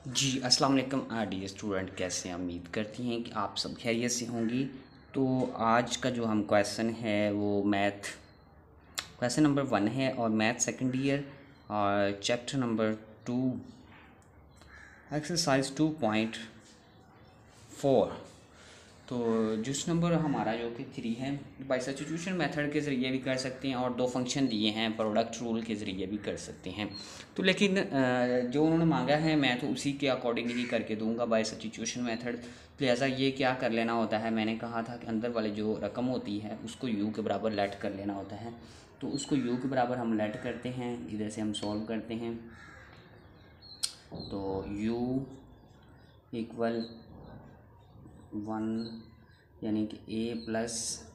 जी अस्सलाम वालेकुम dear student, कैसे हैं? उम्मीद करती हैं कि आप सब खैरियत से होंगी। तो आज का जो हम क्वेश्चन है वो मैथ क्वेश्चन नंबर 1 है और मैथ सेकंड ईयर और चैप्टर नंबर 2 एक्सरसाइज 2.4। तो जिस नंबर हमारा जो कि 3 है, बाई सब्स्टिट्यूशन मेथड के ज़रिए भी कर सकते हैं और दो फंक्शन दिए हैं प्रोडक्ट रूल के ज़रिए भी कर सकते हैं। तो लेकिन जो उन्होंने मांगा है मैं तो उसी के अकॉर्डिंग ही करके दूंगा बाई सब्स्टिट्यूशन मेथड। लिहाजा ये क्या कर लेना होता है, मैंने कहा था कि अंदर वाले जो रकम होती है उसको यू के बराबर लेट कर लेना होता है। तो उसको यू के बराबर हम लेट करते हैं, इधर से हम सॉल्व करते हैं। तो u इक्वल 1 यानी कि a plus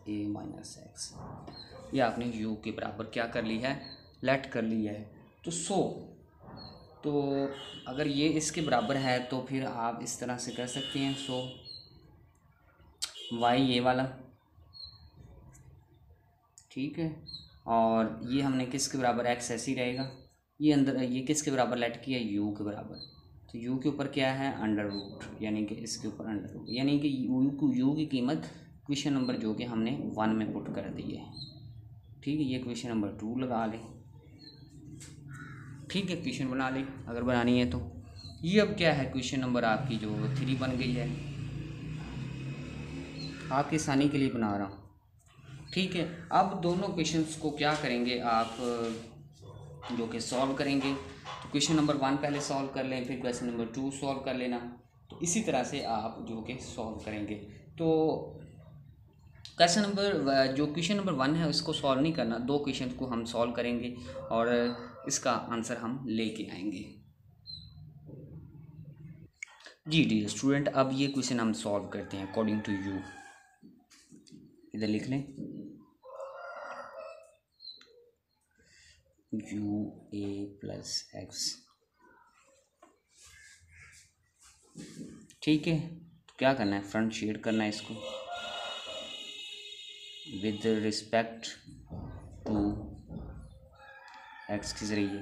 A minus x, ये आपने u के बराबर क्या कर ली है, लेट कर ली है। तो तो अगर ये इसके बराबर है तो फिर आप इस तरह से कर सकते हैं। y ये वाला, ठीक है, और ये हमने किसके बराबर x ऐसे ही रहेगा। ये अंदर ये किसके बराबर लेट किया, u के बराबर। तो u के ऊपर क्या है, अंडर रूट, यानी कि इसके ऊपर अंडर रूट, यानी कि u की कीमत क्वेश्चन नंबर जो कि हमने 1 में पुट कर दी है। ठीक है, ये क्वेश्चन नंबर 2 लगा लें। ठीक है, क्वेश्चन बना लें अगर बनानी है तो। ये अब क्या है, क्वेश्चन नंबर आपकी जो 3 बन गई है, आपकी आसानी के लिए बना रहा हूँ। ठीक है, अब दोनों क्वेश्चंस को क्या करेंगे आप, जो कि सॉल्व करेंगे। तो क्वेश्चन नंबर 1 पहले सॉल्व कर लें, फिर क्वेश्चन नंबर 2 सॉल्व कर लेना। तो इसी तरह से आप जो कि सॉल्व करेंगे। तो जो क्वेश्चन नंबर 1 है उसको सॉल्व नहीं करना, दो क्वेश्चन को हम सॉल्व करेंगे और इसका आंसर हम लेके आएंगे। जी डियर स्टूडेंट, अब ये क्वेश्चन हम सॉल्व करते हैं अकॉर्डिंग टू यू। इधर लिख लें यू ए प्लस एक्स। ठीक है, तो क्या करना है, फ्रंट शेड करना है इसको विद रिस्पेक्ट टू एक्स के ज़रिए।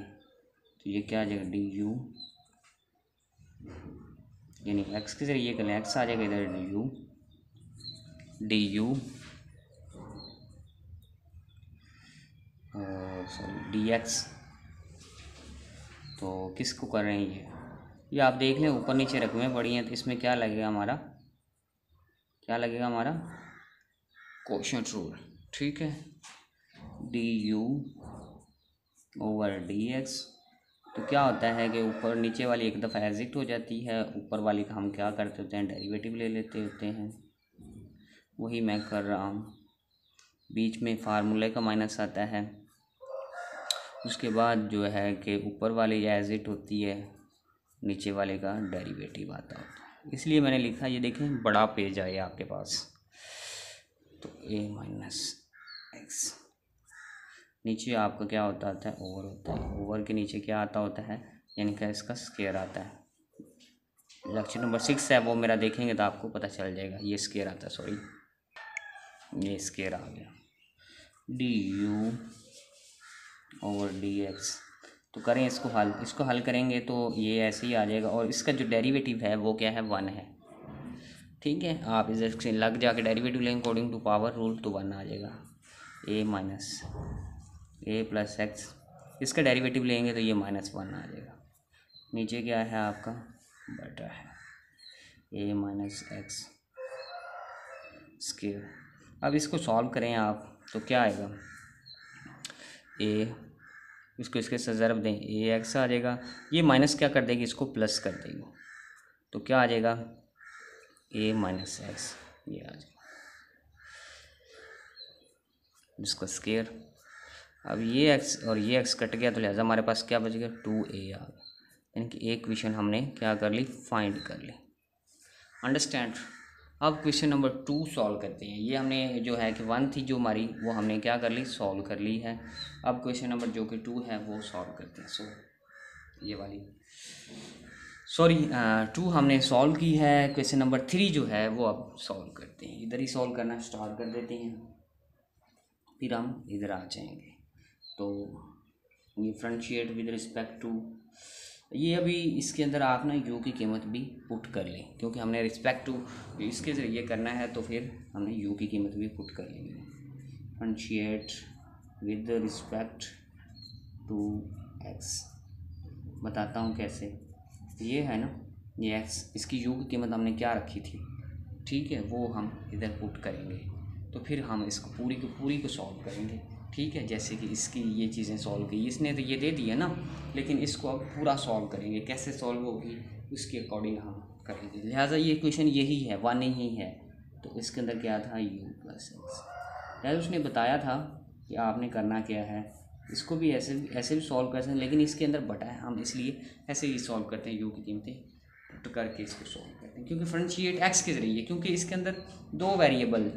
तो ये क्या आ जाएगा, डी यू, यानी एक्स के ज़रिए कर लें, एक्स आ जाएगा इधर D you sorry D X. तो किसको कर रहे हैं ये आप देख लें, ऊपर नीचे रकमें पड़ी हैं तो इसमें क्या लगेगा हमारा, क्या लगेगा हमारा कोशेंट रूल। ठीक है, D you over D X. तो क्या होता है कि ऊपर नीचे वाली एक दफ़ा एग्जिट हो जाती है, ऊपर वाली का हम क्या करते होते हैं, डेरिवेटिव ले लेते होते हैं। वही मैं कर रहा हूँ, बीच में फार्मूले का माइनस आता है, उसके बाद जो है कि ऊपर वाली एग्जिट होती है, नीचे वाले का डेरिवेटिव आता है। इसलिए मैंने लिखा, ये देखें बड़ा पेज आए आपके पास। तो ए माइनस एक्स, नीचे आपका क्या होता है, ओवर होता है, ओवर के नीचे क्या आता होता है, यानी कि इसका स्केयर आता है। लेक्चर नंबर 6 है वो मेरा देखेंगे तो आपको पता चल जाएगा, ये स्केयर आता है, सॉरी ये स्केयर आ गया, D you over D X. तो करें इसको हल, इसको हल करेंगे तो ये ऐसे ही आ जाएगा, और इसका जो डेरिवेटिव है वो क्या है, 1 है। ठीक है, आप इधर लग जाके डेरिवेटिव लेंगे अकॉर्डिंग टू पावर रूल तो 1 आ जाएगा। ए माइनस ए प्लस एक्स, इसका डेरिवेटिव लेंगे तो ये -1 आ जाएगा। नीचे क्या है आपका, बटा है ए माइनस एक्स स्क्वायर। अब इसको सॉल्व करें आप तो क्या आएगा, ए, इसको इसके साथ ज़रब दें, ए एक्स आ जाएगा, ये माइनस क्या कर देगी, इसको प्लस कर देगी। तो क्या आ जाएगा, ए माइनस एक्स, ये आ जाएगा इसका स्क्वायर। अब ये एक्स और ये एक्स कट गया तो लिहाजा हमारे पास क्या बच गया, 2a आ गया, यानी कि एक क्वेश्चन हमने क्या कर ली, फाइंड कर ली। अंडरस्टैंड। अब क्वेश्चन नंबर 2 सॉल्व करते हैं। ये हमने जो है कि 1 थी जो हमारी, वो हमने क्या कर ली, सॉल्व कर ली है। अब क्वेश्चन नंबर जो कि 2 है वो सॉल्व करते हैं। ये वाली सॉरी 2 हमने सॉल्व की है, क्वेश्चन नंबर 3 जो है वो अब सॉल्व करते हैं। इधर ही सॉल्व करना स्टार्ट कर देते हैं, फिर हम इधर आ जाएंगे। तो ये front shade with respect to ये अभी इसके अंदर आप ना यू की कीमत भी पुट कर लें, क्योंकि हमने रिस्पेक्ट टू इसके ज़रिए करना है, तो फिर हमने यू की कीमत भी पुट कर लेंगे। Differentiate with respect to X, बताता हूँ कैसे। ये है ना ये एक्स, इसकी यू की कीमत हमने क्या रखी थी, ठीक है, वो हम इधर पुट करेंगे, तो फिर हम इसको पूरी को सॉल्व करेंगे, ठीक है। जैसे कि इसकी ये चीज़ें सॉल्व की, इसने तो ये दे दी है ना, लेकिन इसको अब पूरा सॉल्व करेंगे, कैसे सॉल्व होगी उसके अकॉर्डिंग हम करेंगे। लिहाजा ये क्वेश्चन यही है, वन ही है, तो इसके अंदर क्या था, यू प्लस एक्स। यार उसने बताया था कि आपने करना क्या है, इसको भी ऐसे भी सॉल्व कर सकते हैं, लेकिन इसके अंदर बटा है, हम इसलिए ऐसे ही सॉल्व करते हैं, यू की कीमतें पुट करके इसको सॉल्व करते हैं, क्योंकि डिफरेंशिएट एक्स के ज़रिए, क्योंकि इसके अंदर दो वेरिएबल,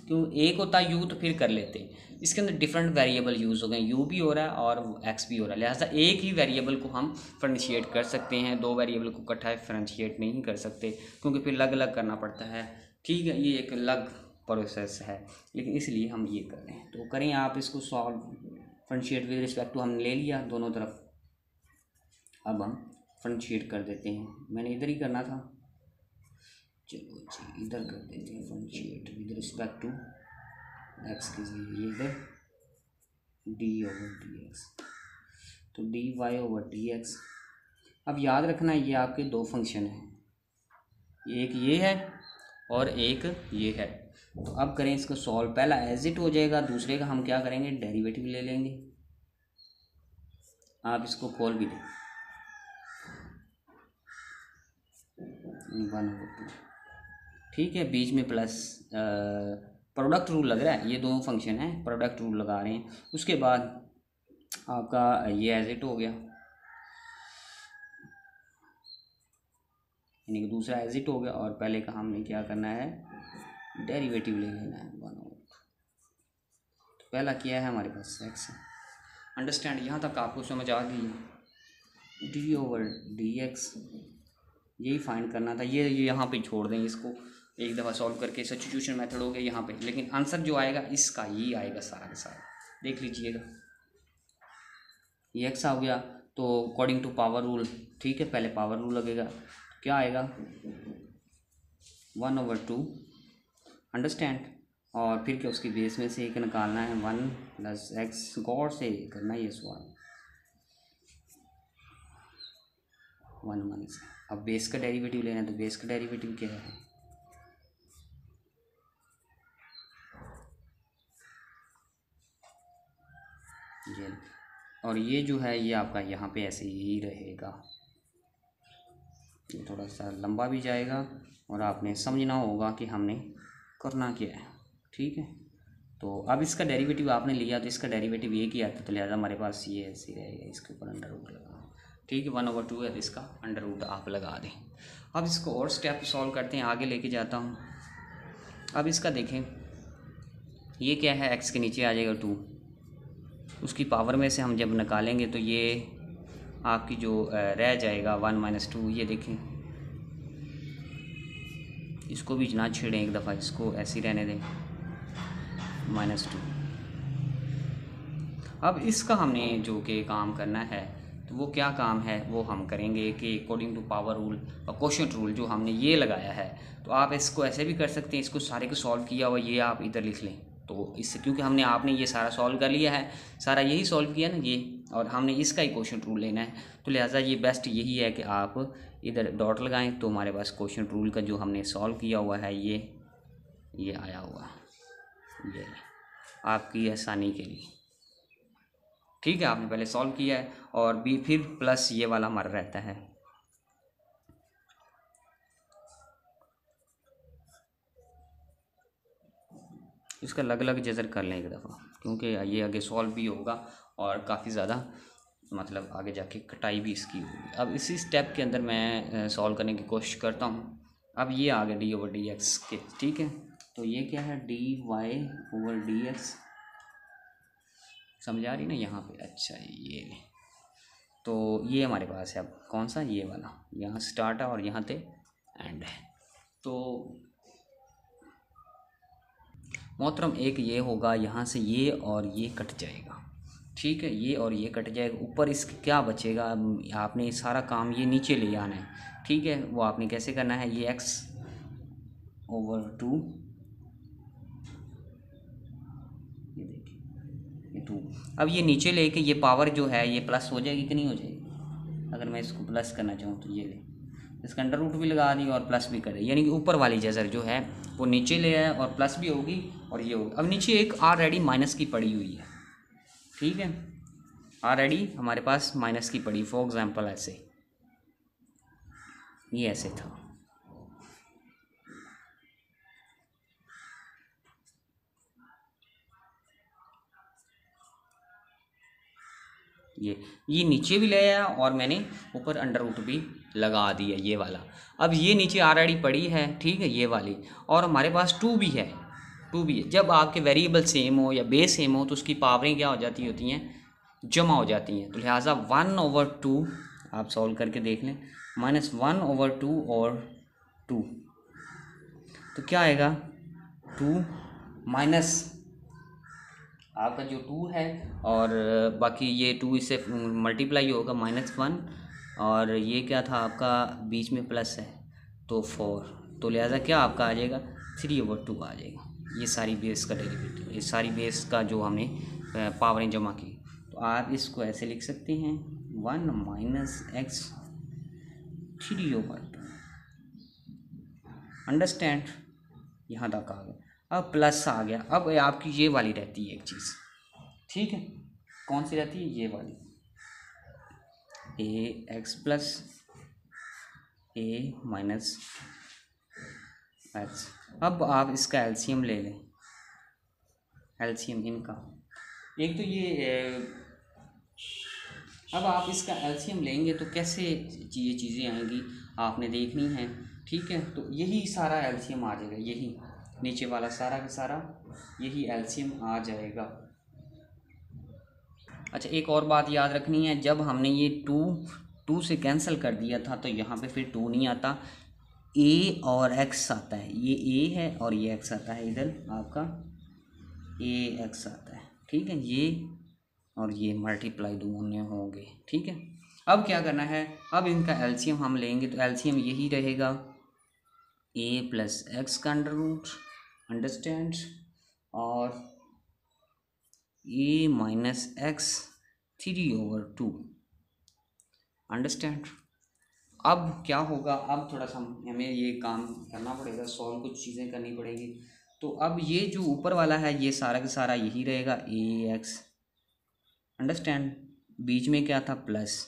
क्यों एक होता यू तो फिर कर लेते, इसके अंदर डिफरेंट वेरिएबल यूज़ हो गए, यू भी हो रहा है और एक्स भी हो रहा है, लिहाजा एक ही वेरिएबल को हम डिफरेंशिएट कर सकते हैं, दो वेरिएबल को इकट्ठा डिफरेंशिएट नहीं कर सकते, क्योंकि फिर अलग अलग करना पड़ता है, ठीक है, ये एक अलग प्रोसेस है, लेकिन इसलिए हम ये कर रहे हैं। तो करें आप इसको solve, differentiate with respect to हमने ले लिया दोनों तरफ, अब हम डिफरेंशिएट कर देते हैं, मैंने इधर ही करना था, चलो जी इधर कर देते हैं differentiate with respect to X के लिए, इधर डी ओवर डी एक्स, तो D Y over D X. अब याद रखना ये आपके दो फंक्शन हैं, एक ये है और एक ये है, तो अब करें इसको सॉल्व, पहला एज इट हो जाएगा, दूसरे का हम क्या करेंगे, डेरिवेटिव ले लेंगे। आप इसको खोल भी दें, 1/2, ठीक है, बीच में प्लस प्रोडक्ट रूल लग रहा है, ये दोनों फंक्शन हैं, प्रोडक्ट रूल लगा रहे हैं, उसके बाद आपका ये एज इट हो गया, यानी कि दूसरा एज इट हो गया, और पहले का हमने क्या करना है, डेरिवेटिव ले लेना है 1/2। तो पहला क्या है हमारे पास एक्स, अंडरस्टैंड, यहाँ तक आपको समझ आ गई, डी ओवर डी एक्स, यही फाइंड करना था, ये यहाँ पे छोड़ दें, इसको एक दफ़ा सॉल्व करके सब्स्टिट्यूशन मेथड हो गया यहाँ पे, लेकिन आंसर जो आएगा इसका ये आएगा सारा का सारा, देख लीजिएगा, ये एक्स आ गया, तो अकॉर्डिंग टू पावर रूल, ठीक है, पहले पावर रूल लगेगा, तो क्या आएगा 1/2, अंडरस्टैंड, और फिर क्या उसकी बेस में से एक निकालना है 1 प्लस एक्स, गौर से करना ये सवाल 1 से। अब बेस का डेरिवेटिव लेना है, तो बेस का डेरिवेटिव क्या है, ये, और ये जो है ये आपका यहाँ पे ऐसे ही रहेगा, ये थोड़ा सा लंबा भी जाएगा, और आपने समझना होगा कि हमने करना क्या है, ठीक है। तो अब इसका डेरिवेटिव आपने लिया, तो इसका डेरिवेटिव ये किया था, तो लिहाजा हमारे पास ये ऐसे रहेगा, इसके ऊपर अंडर रूट लगा, ठीक है, 1/2 है, तो इसका अंडर रूट आप लगा दें। अब इसको और स्टेप सॉल्व करते हैं, आगे लेके जाता हूँ। अब इसका देखें, ये क्या है, एक्स के नीचे आ जाएगा 2, उसकी पावर में से हम जब निकालेंगे तो ये आपकी जो रह जाएगा 1 - 2, ये देखें, इसको भी ना छेड़ें एक दफ़ा, इसको ऐसे ही रहने दें -2। अब इसका हमने जो कि काम करना है, तो वो क्या काम है वो हम करेंगे कि अकॉर्डिंग टू पावर रूल और कोशेंट रूल जो हमने ये लगाया है, तो आप इसको ऐसे भी कर सकते हैं, इसको सारे को सॉल्व किया हुआ ये आप इधर लिख लें, तो इससे क्योंकि आपने ये सारा सॉल्व कर लिया है, सारा यही सॉल्व किया ना ये, और हमने इसका ही कोशेंट रूल लेना है, तो लिहाजा ये बेस्ट यही है कि आप इधर डॉट लगाएं, तो हमारे पास कोशेंट रूल का जो हमने सॉल्व किया हुआ है ये आया हुआ, ये आपकी आसानी के लिए, ठीक है, आपने पहले सॉल्व किया है, और भी फिर प्लस ये वाला हमारा रहता है, इसका अलग अलग जजर कर लें एक दफ़ा, क्योंकि ये आगे सॉल्व भी होगा और काफ़ी ज़्यादा मतलब आगे जाके कटाई भी इसकी होगी। अब इसी स्टेप के अंदर मैं सॉल्व करने की कोशिश करता हूँ। अब ये आ गया डी ओवर डी एक्स के, ठीक है, तो ये क्या है, D Y over D X, समझ आ रही ना यहाँ पे, अच्छा ये, तो ये हमारे पास है, अब कौन सा, ये वाला, यहाँ स्टार्ट है और यहाँ पे एंड है, तो मोहतरम एक ये होगा, यहाँ से ये और ये कट जाएगा, ठीक है, ये और ये कट जाएगा, ऊपर इसके क्या बचेगा, आपने सारा काम ये नीचे ले आना है, ठीक है। वो आपने कैसे करना है, ये x/2, ये देखिए ये 2, अब ये नीचे लेके ये पावर जो है ये प्लस हो जाएगी कि नहीं हो जाएगी। अगर मैं इसको प्लस करना चाहूँ तो ये ले, इसका अंडर रूट भी लगा दी और प्लस भी करे, यानी कि ऊपर वाली जजर जो है वो नीचे ले आए और प्लस भी होगी और ये होगी। अब नीचे एक ऑलरेडी माइनस की पड़ी हुई है, ठीक है, ऑलरेडी हमारे पास माइनस की पड़ी, फॉर एग्जांपल ऐसे, ये ऐसे था, ये नीचे भी ले आया और मैंने ऊपर अंडर रूट भी लगा दिया, ये वाला। अब ये नीचे ऑलरेडी पड़ी है, ठीक है, ये वाली, और हमारे पास 2 भी है, 2 भी है। जब आपके वेरिएबल सेम हो या बेस सेम हो तो उसकी पावरें क्या हो जाती होती हैं, जमा हो जाती हैं। तो लिहाजा 1/2 आप सॉल्व करके देख लें, -1/2 और 2, तो क्या आएगा, 2 माइनस आपका जो 2 है और बाकी ये 2 इससे मल्टीप्लाई होगा -1, और ये क्या था आपका बीच में प्लस है तो 4, तो लिहाजा क्या आपका आ जाएगा 3/2 आ जाएगा। ये सारी बेस का डेरिवेटिव, ये सारी बेस का जो हमने पावरें जमा की, तो आप इसको ऐसे लिख सकते हैं 1 - x 3/2, अंडरस्टैंड, यहाँ तक आ गया। अब प्लस आ गया, अब आपकी ये वाली रहती है एक चीज़, ठीक है, कौन सी रहती है, ये वाली, ax plus a minus x। अब आप इसका एलसीएम ले लें, एलसीएम इनका, एक तो ये अब आप इसका एलसीएम लेंगे तो कैसे ये चीज़ें आएंगी आपने देखनी है, ठीक है। तो यही सारा एलसीएम आ जाएगा, यही नीचे वाला सारा का सारा यही एलसीएम आ जाएगा। अच्छा, एक और बात याद रखनी है, जब हमने ये 2 से कैंसिल कर दिया था तो यहाँ पे फिर 2 नहीं आता, a और x आता है, ये a है और ये x आता है, इधर आपका ax आता है, ठीक है, ये और ये मल्टीप्लाई दोनों होंगे, ठीक है। अब क्या करना है, अब इनका एलसीएम हम लेंगे तो एलसीएम यही रहेगा a प्लस एक्स का अंडर रूट, अंडरस्टैंड, और a माइनस एक्स 3/2, अंडरस्टैंड। अब क्या होगा, अब थोड़ा सा हमें ये काम करना पड़ेगा, सॉल्व कुछ चीज़ें करनी पड़ेगी। तो अब ये जो ऊपर वाला है ये सारा का सारा यही रहेगा ax, अंडरस्टैंड, बीच में क्या था प्लस।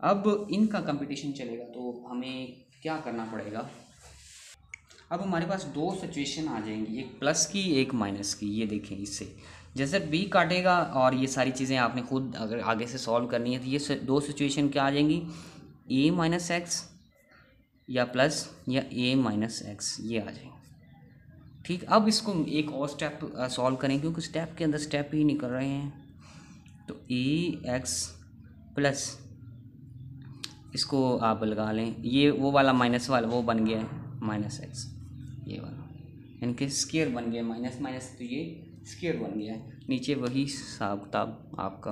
अब इनका कंपटीशन चलेगा तो हमें क्या करना पड़ेगा, अब हमारे पास 2 सिचुएशन आ जाएंगी, एक प्लस की एक माइनस की। ये देखें, इससे जैसे b काटेगा और ये सारी चीज़ें आपने खुद अगर आगे से सॉल्व करनी है तो ये 2 सिचुएशन क्या आ जाएंगी, a माइनस एक्स या प्लस या a माइनस एक्स, ये आ जाएंगे, ठीक। अब इसको एक और स्टेप सॉल्व करें क्योंकि स्टेप के अंदर स्टेप ही नहीं कर रहे हैं, तो ax प्लस, इसको आप लगा लें, ये वो वाला माइनस वाला वो बन गया है माइनस एक्स, ये वाला इनके स्क्वायर बन गया, माइनस माइनस तो ये स्क्वायर बन गया है, नीचे वही हिसाब किताब आपका,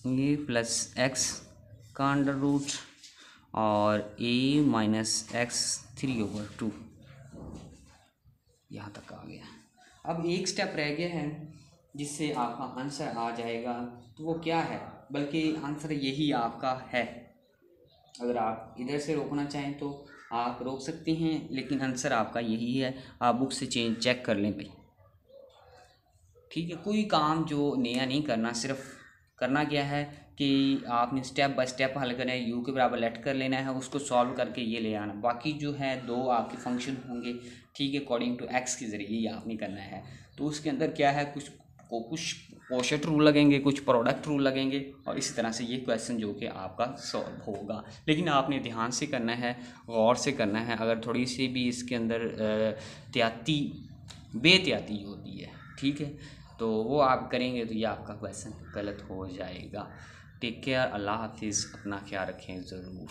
ये प्लस एक्स का अंडर रूट और a माइनस एक्स 3/2, यहाँ तक आ गया। अब एक स्टेप रह गया है जिससे आपका आंसर आ जाएगा, तो वो क्या है, बल्कि आंसर यही आपका है। अगर आप इधर से रोकना चाहें तो आप रोक सकते हैं, लेकिन आंसर आपका यही है, आप बुक से चेक कर लें भाई, ठीक है। कोई काम जो नया नहीं करना, सिर्फ करना क्या है कि आपने स्टेप बाय स्टेप हल करना है, यू के बराबर लेट कर लेना है, उसको सॉल्व करके ये ले आना। बाकी जो है 2 आपके फंक्शन होंगे, ठीक है, अकॉर्डिंग टू एक्स के ज़रिए ये आपने करना है। तो उसके अंदर क्या है, कुछ कोशेंट रूल लगेंगे, कुछ प्रोडक्ट रूल लगेंगे, और इसी तरह से ये क्वेश्चन जो कि आपका सॉल्व होगा। लेकिन आपने ध्यान से करना है, गौर से करना है। अगर थोड़ी सी भी इसके अंदर बेहतियाती होती है, ठीक है, तो वो आप करेंगे तो ये आपका क्वेश्चन गलत हो जाएगा। टेक केयर, अल्लाह हाफिज़, अपना ख्याल रखें ज़रूर।